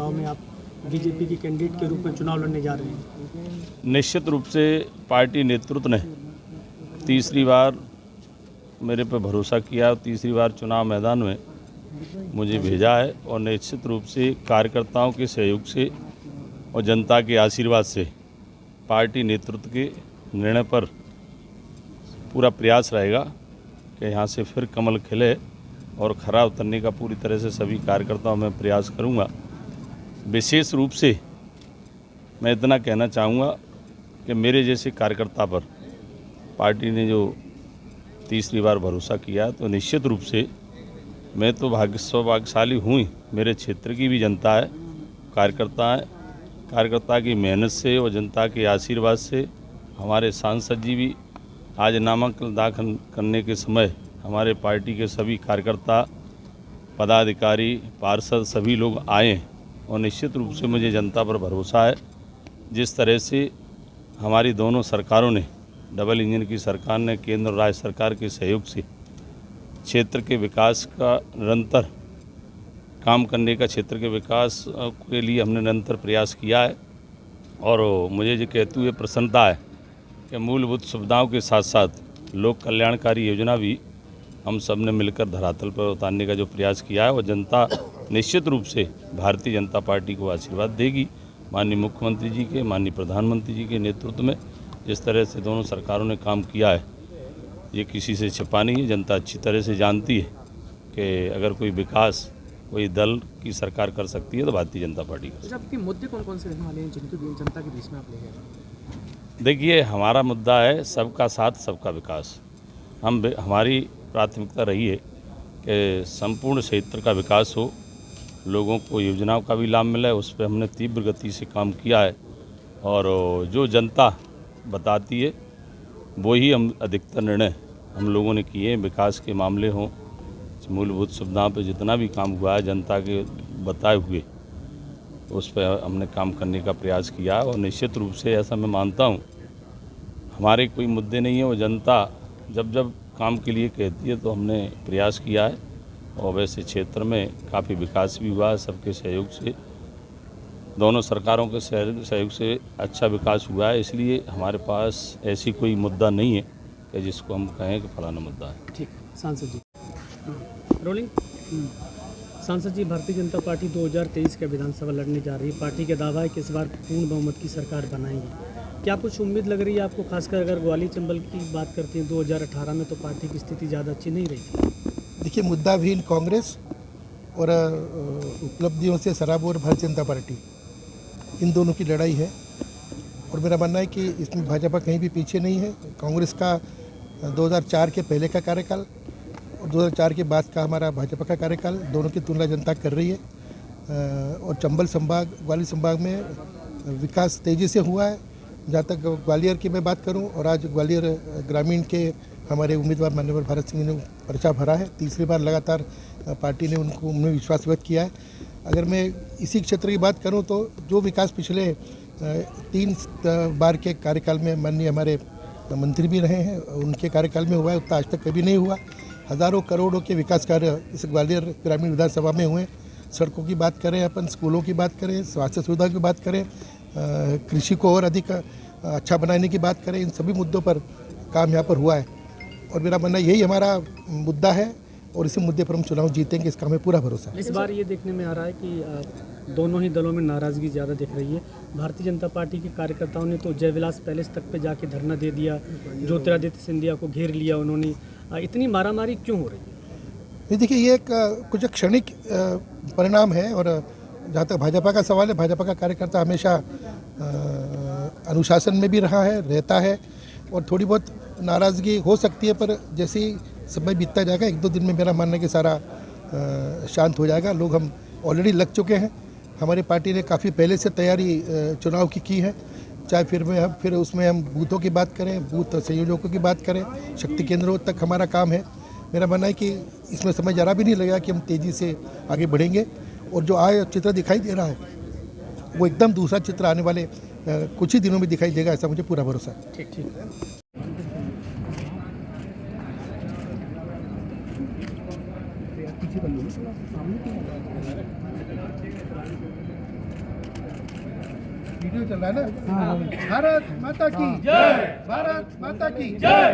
चुनाव में आप बीजेपी के कैंडिडेट के रूप में चुनाव लड़ने जा रहे हैं? निश्चित रूप से पार्टी नेतृत्व ने तीसरी बार मेरे पर भरोसा किया और तीसरी बार चुनाव मैदान में मुझे भेजा है और निश्चित रूप से कार्यकर्ताओं के सहयोग से और जनता के आशीर्वाद से पार्टी नेतृत्व के निर्णय पर पूरा प्रयास रहेगा कि यहाँ से फिर कमल खिले और खरा उतरने का पूरी तरह से सभी कार्यकर्ताओं में प्रयास करूँगा। विशेष रूप से मैं इतना कहना चाहूँगा कि मेरे जैसे कार्यकर्ता पर पार्टी ने जो तीसरी बार भरोसा किया तो निश्चित रूप से मैं तो भाग्यशाली हूँ ही, मेरे क्षेत्र की भी जनता है, कार्यकर्ता की मेहनत से और जनता के आशीर्वाद से हमारे सांसद जी भी आज नामांकन दाखिल करने के समय हमारे पार्टी के सभी कार्यकर्ता, पदाधिकारी, पार्षद सभी लोग आए और निश्चित रूप से मुझे जनता पर भरोसा है। जिस तरह से हमारी दोनों सरकारों ने, डबल इंजन की सरकार ने केंद्र और राज्य सरकार के सहयोग से क्षेत्र के विकास का निरंतर काम करने का, क्षेत्र के विकास के लिए हमने निरंतर प्रयास किया है और मुझे ये कहते हुए प्रसन्नता है कि मूलभूत सुविधाओं के साथ साथ लोक कल्याणकारी योजना भी हम सब ने मिलकर धरातल पर उतारने का जो प्रयास किया है और जनता निश्चित रूप से भारतीय जनता पार्टी को आशीर्वाद देगी। माननीय मुख्यमंत्री जी के, माननीय प्रधानमंत्री जी के नेतृत्व में जिस तरह से दोनों सरकारों ने काम किया है, ये किसी से छिपा नहीं है। जनता अच्छी तरह से जानती है कि अगर कोई विकास कोई दल की सरकार कर सकती है तो भारतीय जनता पार्टी कर। आपके मुद्दे कौन कौन से रहने वाले हैं जिनको जनता के बीच में आप ले गए? देखिए, हमारा मुद्दा है सबका साथ सबका विकास। हमारी प्राथमिकता रही है कि संपूर्ण क्षेत्र का विकास हो, लोगों को योजनाओं का भी लाभ मिले, उस पर हमने तीव्र गति से काम किया है और जो जनता बताती है वही हम अधिकतर निर्णय हम लोगों ने किए। विकास के मामले हों, मूलभूत सुविधाओं पर जितना भी काम हुआ है जनता के बताए हुए उस पर हमने काम करने का प्रयास किया है और निश्चित रूप से ऐसा मैं मानता हूँ हमारे कोई मुद्दे नहीं है। वो जनता जब जब काम के लिए कहती है तो हमने प्रयास किया है और वैसे क्षेत्र में काफ़ी विकास भी हुआ है। सबके सहयोग से, दोनों सरकारों के सहयोग से अच्छा विकास हुआ है। इसलिए हमारे पास ऐसी कोई मुद्दा नहीं है कि जिसको हम कहें कि फलाना मुद्दा है। ठीक, सांसद जी रोलिंग। सांसद जी, भारतीय जनता पार्टी 2023 का विधानसभा लड़ने जा रही है। पार्टी का दावा है कि इस बार पूर्ण बहुमत की सरकार बनाएंगे। क्या कुछ उम्मीद लग रही है आपको? खासकर अगर ग्वालियर चंबल की बात करते हैं 2018 में तो पार्टी की स्थिति ज़्यादा अच्छी नहीं रही थी। देखिए, मुद्दा भी कांग्रेस और उपलब्धियों से सराबोर भारतीय जनता पार्टी, इन दोनों की लड़ाई है और मेरा मानना है कि इसमें भाजपा कहीं भी पीछे नहीं है। कांग्रेस का 2004 के पहले का कार्यकाल और 2004 के बाद का हमारा भाजपा का कार्यकाल, दोनों की तुलना जनता कर रही है और चंबल संभाग, ग्वालियर संभाग में विकास तेज़ी से हुआ है। जहाँ तक ग्वालियर की मैं बात करूं और आज ग्वालियर ग्रामीण के हमारे उम्मीदवार माननीय भारत सिंह ने पर्चा भरा है। तीसरी बार लगातार पार्टी ने उनमें विश्वास व्यक्त किया है। अगर मैं इसी क्षेत्र की बात करूं तो जो विकास पिछले 3 बार के कार्यकाल में माननीय हमारे मंत्री भी रहे हैं, उनके कार्यकाल में हुआ है, उतना आज तक कभी नहीं हुआ। हज़ारों करोड़ों के विकास कार्य इस ग्वालियर ग्रामीण विधानसभा में हुए। सड़कों की बात करें, अपन स्कूलों की बात करें, स्वास्थ्य सुविधा की बात करें, कृषि को और अधिक अच्छा बनाने की बात करें, इन सभी मुद्दों पर काम यहाँ पर हुआ है और मेरा मानना यही हमारा मुद्दा है और इसी मुद्दे पर हम चुनाव जीतेंगे, इसका हमें पूरा भरोसा है। इस बार ये देखने में आ रहा है कि दोनों ही दलों में नाराज़गी ज़्यादा दिख रही है। भारतीय जनता पार्टी के कार्यकर्ताओं ने तो जयविलास पैलेस तक पे जाके धरना दे दिया, ज्योतिरादित्य सिंधिया को घेर लिया उन्होंने। इतनी मारामारी क्यों हो रही है? देखिए, ये एक कुछ क्षणिक परिणाम है और जहाँ तक भाजपा का सवाल है, भाजपा का कार्यकर्ता हमेशा अनुशासन में भी रहा है, रहता है और थोड़ी बहुत नाराज़गी हो सकती है, पर जैसे ही समय बीतता जाएगा 1-2 दिन में मेरा मानना है कि सारा शांत हो जाएगा। लोग हम ऑलरेडी लग चुके हैं। हमारी पार्टी ने काफ़ी पहले से तैयारी चुनाव की है, चाहे फिर उसमें हम बूथों की बात करें, बूथ संयोजकों की बात करें, शक्ति केंद्रों तक हमारा काम है। मेरा मानना है कि इसमें समय ज़रा भी नहीं लगेगा कि हम तेज़ी से आगे बढ़ेंगे और जो आज चित्र दिखाई दे रहा है वो एकदम दूसरा चित्र आने वाले कुछ ही दिनों में दिखाई देगा, ऐसा मुझे पूरा भरोसा है। ठीक ठीक। वीडियो चल रहा है ना। भारत माता की जय, भारत माता की जय।